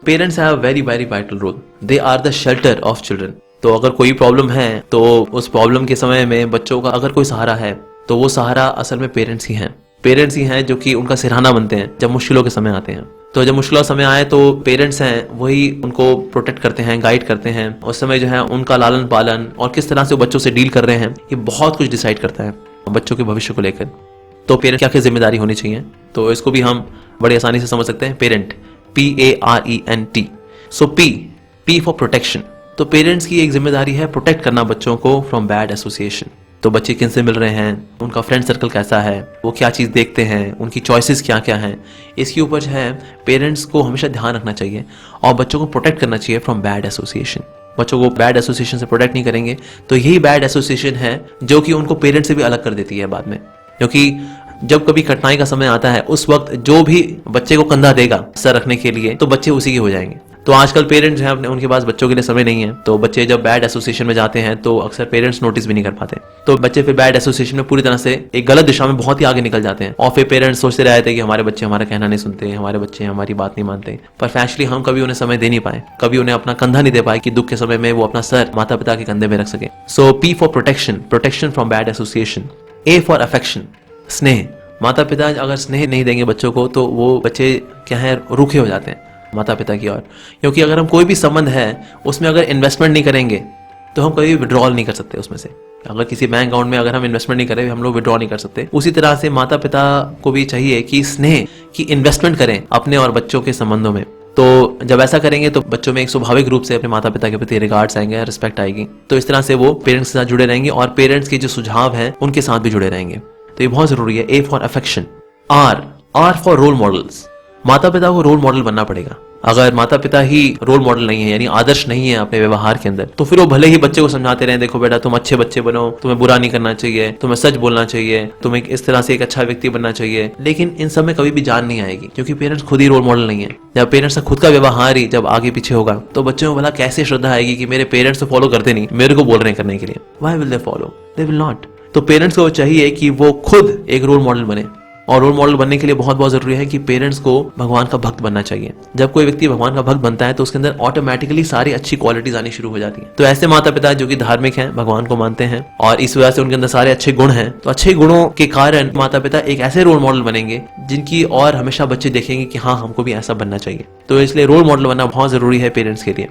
Parents have very very vital role, they are the shelter of children. तो अगर कोई problem है तो उस प्रॉब्लम के समय में बच्चों का अगर कोई सहारा है तो वो सहारा असल में पेरेंट्स ही हैं। पेरेंट्स ही हैं जो कि उनका सिरहाना बनते हैं जब मुश्किलों के समय आते हैं। तो जब मुश्किल समय आए तो पेरेंट्स हैं वही उनको प्रोटेक्ट करते हैं, गाइड करते हैं। उस समय जो है उनका लालन पालन और किस तरह से वो बच्चों से डील कर रहे हैं, ये बहुत कुछ डिसाइड करता है बच्चों के भविष्य को लेकर। तो पेरेंट क्या क्या जिम्मेदारी होनी चाहिए, तो इसको भी हम बड़ी आसानी से समझ सकते हैं। Parent, PARENT। So P for protection. तो पेरेंट्स की एक जिम्मेदारी है प्रोटेक्ट करना बच्चों को फ्रॉम बैड एसोसिएशन। तो बच्चे किन से मिल रहे हैं, उनका फ्रेंड सर्कल कैसा है, वो क्या चीज़ देखते हैं, उनकी चॉइसेस क्या क्या हैं, इसके ऊपर जो है पेरेंट्स को हमेशा ध्यान रखना चाहिए और बच्चों को प्रोटेक्ट करना चाहिए फ्रॉम बैड एसोसिएशन। बच्चों को बैड एसोसिएशन से प्रोटेक्ट नहीं करेंगे तो यही बैड एसोसिएशन है जो कि उनको पेरेंट्स से भी अलग कर देती है बाद में। क्योंकि जब कभी कठिनाई का समय आता है उस वक्त जो भी बच्चे को कंधा देगा सर रखने के लिए तो बच्चे उसी के हो जाएंगे। तो आजकल पेरेंट्स हैं अपने, उनके पास बच्चों के लिए समय नहीं है, तो बच्चे जब बैड एसोसिएशन में जाते हैं तो अक्सर पेरेंट्स नोटिस भी नहीं कर पाते। तो बच्चे फिर बैड एसोसिएशन में पूरी तरह से एक गलत दिशा में बहुत ही आगे निकल जाते हैं और फिर पेरेंट्स सोचते रहते हैं कि हमारे बच्चे हमारा कहना नहीं सुनते, हमारे बच्चे हमारी बात नहीं मानते। पर फैक्चुअली हम कभी उन्हें समय दे नहीं पाए, कभी उन्हें अपना कंधा नहीं दे पाए कि दुख के समय में वो अपना सर माता पिता के कंधे में रख सके। सो P for protection, protection from bad association. A for affection, स्नेह। माता पिता अगर स्नेह नहीं देंगे बच्चों को तो वो बच्चे क्या है, रूखे हो जाते हैं माता पिता की ओर। क्योंकि अगर हम कोई भी संबंध है उसमें अगर इन्वेस्टमेंट नहीं करेंगे तो हम कभी विड्रॉल नहीं कर सकते उसमें से। अगर किसी बैंक अकाउंट में अगर हम इन्वेस्टमेंट नहीं करें हम लोग विड्रॉ नहीं कर सकते। उसी तरह से माता पिता को भी चाहिए कि स्नेह की इन्वेस्टमेंट करें अपने और बच्चों के संबंधों में। तो जब ऐसा करेंगे तो बच्चों में एक स्वाभाविक रूप से अपने माता पिता के प्रति रिगार्ड्स आएंगे, रिस्पेक्ट आएगी। तो इस तरह से वो पेरेंट्स के साथ जुड़े रहेंगे और पेरेंट्स के जो सुझाव हैं उनके साथ भी जुड़े रहेंगे। तो ये बहुत जरूरी है। A for affection. R for role models. माता पिता को रोल मॉडल बनना पड़ेगा। अगर माता पिता ही रोल मॉडल नहीं है यानी आदर्श नहीं है अपने व्यवहार के अंदर तो फिर वो भले ही बच्चे को समझाते रहे, देखो बेटा तुम अच्छे बच्चे बनो, तुम्हें बुरा नहीं करना चाहिए, तुम्हें सच बोलना चाहिए, तुम्हें इस तरह से एक अच्छा व्यक्ति बनना चाहिए, लेकिन इन सब में कभी भी जान नहीं आएगी क्योंकि पेरेंट्स खुद ही रोल मॉडल नहीं है। जब पेरेंट्स का खुद का व्यवहार ही जब आगे पीछे होगा तो बच्चों में भला कैसे श्रद्धा आएगी कि मेरे पेरेंट्स तो फॉलो करते नहीं, मेरे को बोल रहे हैं करने के लिए। Why will they follow? They will not. तो पेरेंट्स को चाहिए कि वो खुद एक रोल मॉडल बने और रोल मॉडल बनने के लिए बहुत बहुत जरूरी है कि पेरेंट्स को भगवान का भक्त बनना चाहिए। जब कोई व्यक्ति भगवान का भक्त बनता है तो उसके अंदर ऑटोमेटिकली सारी अच्छी क्वालिटीज आनी शुरू हो जाती हैं। तो ऐसे माता पिता जो कि धार्मिक हैं, भगवान को मानते हैं और इस वजह से उनके अंदर सारे अच्छे गुण हैं, तो अच्छे गुणों के कारण माता पिता एक ऐसे रोल मॉडल बनेंगे जिनकी और हमेशा बच्चे देखेंगे कि हाँ हमको भी ऐसा बनना चाहिए। तो इसलिए रोल मॉडल बनना बहुत जरूरी है पेरेंट्स के लिए।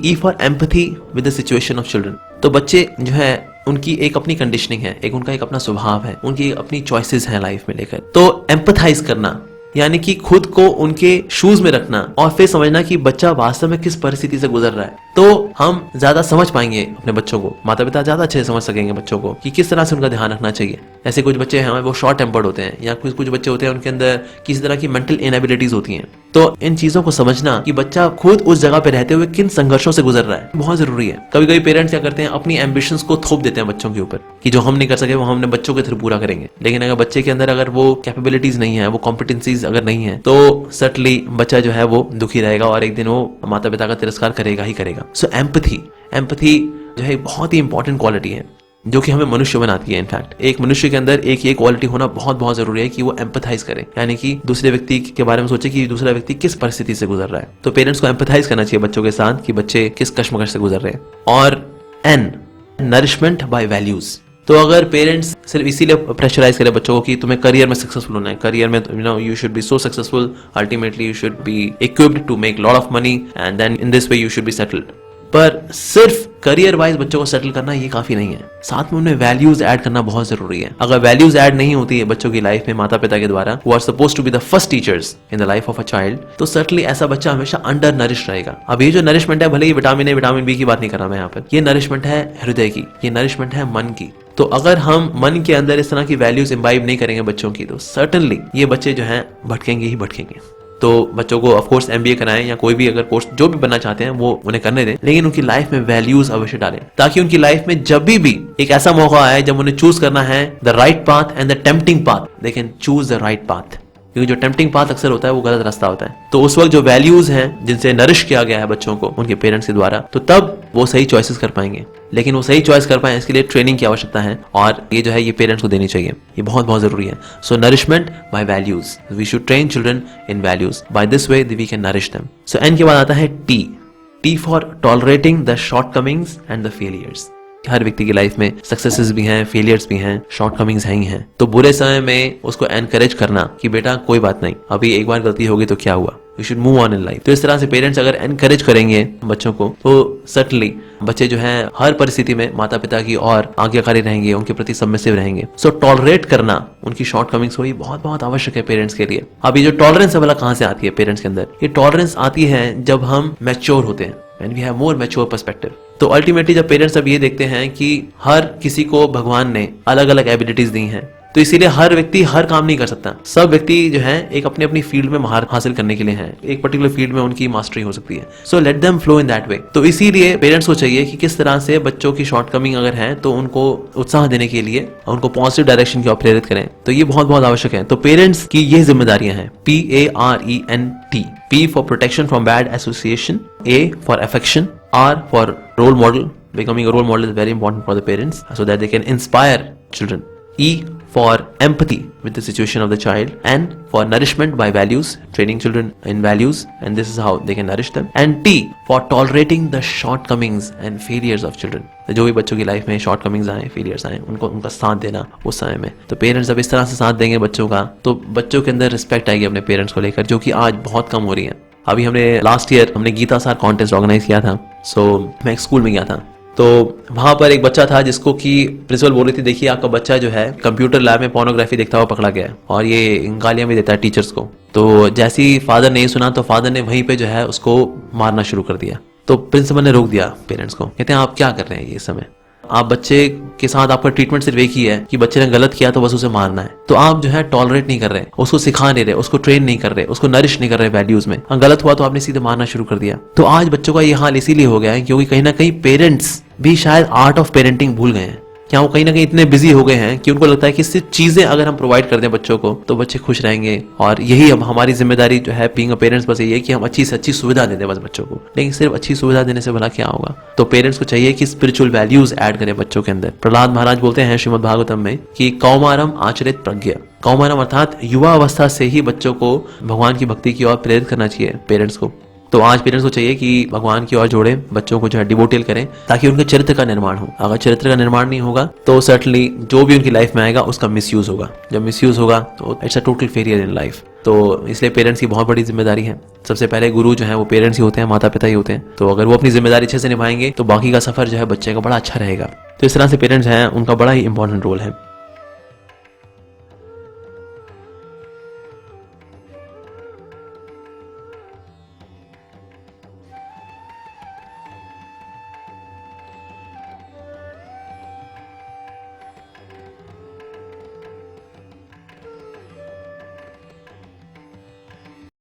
E for empathy with the situation of children. तो बच्चे जो है उनकी एक अपनी कंडीशनिंग है, एक उनका एक अपना स्वभाव है, उनकी अपनी चॉइसेस हैं लाइफ में लेकर। तो एम्पैथाइज करना यानी कि खुद को उनके शूज में रखना और फिर समझना कि बच्चा वास्तव में किस परिस्थिति से गुजर रहा है। तो हम ज्यादा समझ पाएंगे अपने बच्चों को, माता पिता ज्यादा अच्छे से समझ सकेंगे बच्चों को कि किस तरह से उनका ध्यान रखना चाहिए। ऐसे कुछ बच्चे हैं वो शॉर्ट टेम्पर्ड होते हैं या कुछ बच्चे होते हैं उनके अंदर किसी तरह की मेंटल इनएबिलिटीज होती हैं। तो इन चीजों को समझना कि बच्चा खुद उस जगह पे रहते हुए किन संघर्षों से गुजर रहा है बहुत जरूरी है। कभी कभी पेरेंट्स क्या करते हैं, अपनी एम्बिशंस को थोप देते हैं बच्चों के ऊपर कि जो हम नहीं कर सके वो हमने बच्चों के थ्रू पूरा करेंगे। लेकिन अगर बच्चे के अंदर अगर वो कैपेबिलिटीज नहीं है, वो कॉम्पिटेंसीज अगर नहीं है तो सर्टनली बच्चा जो है वो दुखी रहेगा और एक दिन वो माता पिता का तिरस्कार करेगा ही करेगा। सो एम्पैथी जो है बहुत ही इंपॉर्टेंट क्वालिटी है जो कि हमें मनुष्य बनाती है। इनफैक्ट एक मनुष्य के अंदर एक ये क्वालिटी होना बहुत बहुत जरूरी है कि वो एम्पैथाइज करे, यानी कि दूसरे व्यक्ति के बारे में सोचे कि दूसरा व्यक्ति किस परिस्थिति से गुजर रहा है। तो पेरेंट्स को एम्पैथाइज करना चाहिए बच्चों के साथ कि बच्चे किस कश्मकश से गुजर रहे हैं। और N नरिशमेंट बाय वैल्यूज। तो अगर पेरेंट्स सिर्फ इसीलिए प्रेशराइज करें बच्चों को कि तुम्हें करियर में सक्सेसफुल होना है, करियर में you should be so successful, ultimately you should be equipped to make lot of money and then in this way you should be settled, पर सिर्फ करियर वाइज बच्चों को सेटल करना ये काफी नहीं है, साथ में उन्हें वैल्यूज ऐड करना बहुत जरूरी है। अगर वैल्यूज ऐड नहीं होती है बच्चों की लाइफ में माता पिता के द्वारा, who are supposed to be the first teachers in the life of a child, तो certainly ऐसा बच्चा हमेशा अंडर नरिश रहेगा। अब ये जो नरिशमेंट है, भले ही विटामिन ए विटामिन बी की बात नहीं कर रहा मैं यहाँ पर, ये नरिशमेंट है हृदय की, ये नरिशमेंट है मन की। तो अगर हम मन के अंदर इस तरह की वैल्यूज इम्बाइब नहीं करेंगे बच्चों की, तो सर्टनली ये बच्चे जो है भटकेंगे ही भटकेंगे। तो बच्चों को ऑफ कोर्स MBA कराएं या कोई भी अगर कोर्स जो भी बनना चाहते हैं वो उन्हें करने दें, लेकिन उनकी लाइफ में वैल्यूज अवश्य डालें ताकि उनकी लाइफ में जब भी एक ऐसा मौका आए जब उन्हें चूज करना है the right path and the tempting path, they can choose the right path. क्योंकि जो टेम्पटिंग पाथ अक्सर होता है वो गलत रास्ता होता है। तो उस वक्त जो वैल्यूज हैं जिनसे नरिश किया गया है बच्चों को उनके पेरेंट्स के द्वारा, तो तब वो सही चॉइसेस कर पाएंगे। लेकिन वो सही चॉइस कर पाए इसके लिए ट्रेनिंग की आवश्यकता है, और ये जो है ये पेरेंट्स को देनी चाहिए। ये बहुत बहुत जरूरी है। So nourishment by values, we should train children in values, by this way we can nourish them. So N के बाद आता है T. T for tolerating the shortcomings and the failures. हर व्यक्ति की लाइफ में सक्सेसेस भी हैं, फेलियर्स भी हैं, शॉर्टकमिंग्स हैं ही हैं। तो बुरे समय में उसको एनकरेज करना कि बेटा कोई बात नहीं, अभी एक बार गलती होगी तो क्या हुआ, you should move on in life. तो इस तरह से पेरेंट्स अगर एनकरेज करेंगे बच्चों को तो सर्टनली बच्चे जो हैं हर परिस्थिति में माता पिता की और आज्ञाकारी रहेंगे, उनके प्रति सबमिसिव रहेंगे। सो टॉलरेट करना उनकी शॉर्टकमिंग्स को, ये बहुत बहुत आवश्यक है पेरेंट्स के लिए। अब ये जो टॉलरेंस है वाला कहाँ से आती है पेरेंट्स के अंदर? ये टॉलरेंस आती है जब हम मैच्योर होते हैं, when we have more mature perspective. तो अल्टीमेटली जब पेरेंट्स अब ये देखते हैं कि हर किसी को भगवान ने अलग अलग एबिलिटीज दी हैं, तो इसीलिए हर व्यक्ति हर काम नहीं कर सकता। सब व्यक्ति जो है एक अपने अपनी फील्ड में महारत हासिल करने के लिए हैं, एक पर्टिकुलर फील्ड में उनकी मास्टरी हो सकती है। So let them flow in that way. तो इसीलिए पेरेंट्स को चाहिए कि किस तरह से बच्चों की शॉर्टकमिंग अगर है तो उनको उत्साह देने के लिए उनको पॉजिटिव डायरेक्शन की ओर प्रेरित करें। तो ये बहुत बहुत आवश्यक है। तो पेरेंट्स की ये जिम्मेदारियां हैं। PARENT। P for protection from bad association, A for affection, R for role model. Becoming a role model is very important for the parents so that they can inspire children. E for empathy with the situation of the child, N for nourishment by values, training children in values, and this is how they can nourish them, and T for tolerating the shortcomings and failures of children. तो जो भी बच्चों की life में shortcomings आए, failures आए, उनको उनका साथ देना उस समय में। तो पेरेंट्स जब इस तरह से साथ देंगे बच्चों का, तो बच्चों के अंदर रिस्पेक्ट आएगी अपने पेरेंट्स को लेकर, जो कि आज बहुत कम हो रही है। अभी हमने लास्ट ईयर हमने गीता सार कॉन्टेस्ट ऑर्गेनाइज किया था। सो मैं एक स्कूल में गया था, तो वहां पर एक बच्चा था जिसको कि प्रिंसिपल बोल रही थी, देखिए आपका बच्चा जो है कंप्यूटर लैब में पोर्नोग्राफी देखता हुआ पकड़ा गया है और ये गालियां भी देता है टीचर्स को। तो जैसे ही फादर ने सुना तो फादर ने वहीं पे जो है उसको मारना शुरू कर दिया। तो प्रिंसिपल ने रोक दिया पेरेंट्स को, कहते हैं आप क्या कर रहे हैं ये समय, आप बच्चे के साथ आपका ट्रीटमेंट सिर्फ एक ही है कि बच्चे ने गलत किया तो बस उसे मारना है। तो आप जो है टॉलरेट नहीं कर रहे, उसको सिखा नहीं रहे, उसको ट्रेन नहीं कर रहे, उसको नरिश नहीं कर रहे वैल्यूज में। गलत हुआ तो आपने सीधे मारना शुरू कर दिया। तो आज बच्चों का ये हाल इसीलिए हो गया है क्योंकि कहीं ना कहीं पेरेंट्स भी शायद आर्ट ऑफ पेरेंटिंग भूल गए हैं। क्या वो कहीं ना कहीं इतने बिजी हो गए हैं कि उनको लगता है कि सिर्फ चीजें अगर हम प्रोवाइड कर दें बच्चों को तो बच्चे खुश रहेंगे, और यही अब हमारी जिम्मेदारी जो है बीइंग अ पेरेंट्स बस यही है कि हम अच्छी से अच्छी सुविधा दे दें बस बच्चों को। लेकिन सिर्फ अच्छी सुविधा देने से भला क्या होगा? तो पेरेंट्स को चाहिए कि स्पिरिचुअल वैल्यूज ऐड करें बच्चों के अंदर। प्रहलाद महाराज बोलते हैं श्रीमद् भागवतम में कि कौमारम आचरित प्रज्ञा। कौमारम अर्थात युवा अवस्था से ही बच्चों को भगवान की भक्ति की ओर प्रेरित करना चाहिए पेरेंट्स को। तो आज पेरेंट्स को चाहिए कि भगवान की ओर जोड़े, बच्चों को जो है डिवोटेल करें ताकि उनके चरित्र का निर्माण हो। अगर चरित्र का निर्माण नहीं होगा तो सर्टनली जो भी उनकी लाइफ में आएगा उसका मिसयूज होगा। जब मिसयूज होगा तो it's a total failure in life. तो इसलिए पेरेंट्स की बहुत बड़ी जिम्मेदारी है। सबसे पहले गुरु जो है वो पेरेंट्स ही होते हैं, माता पिता ही होते हैं। तो अगर वो अपनी जिम्मेदारी अच्छे से निभाएंगे तो बाकी का सफर जो है बच्चे का बड़ा अच्छा रहेगा। तो इस तरह से पेरेंट्स हैं, उनका बड़ा ही इंपॉर्टेंट रोल है।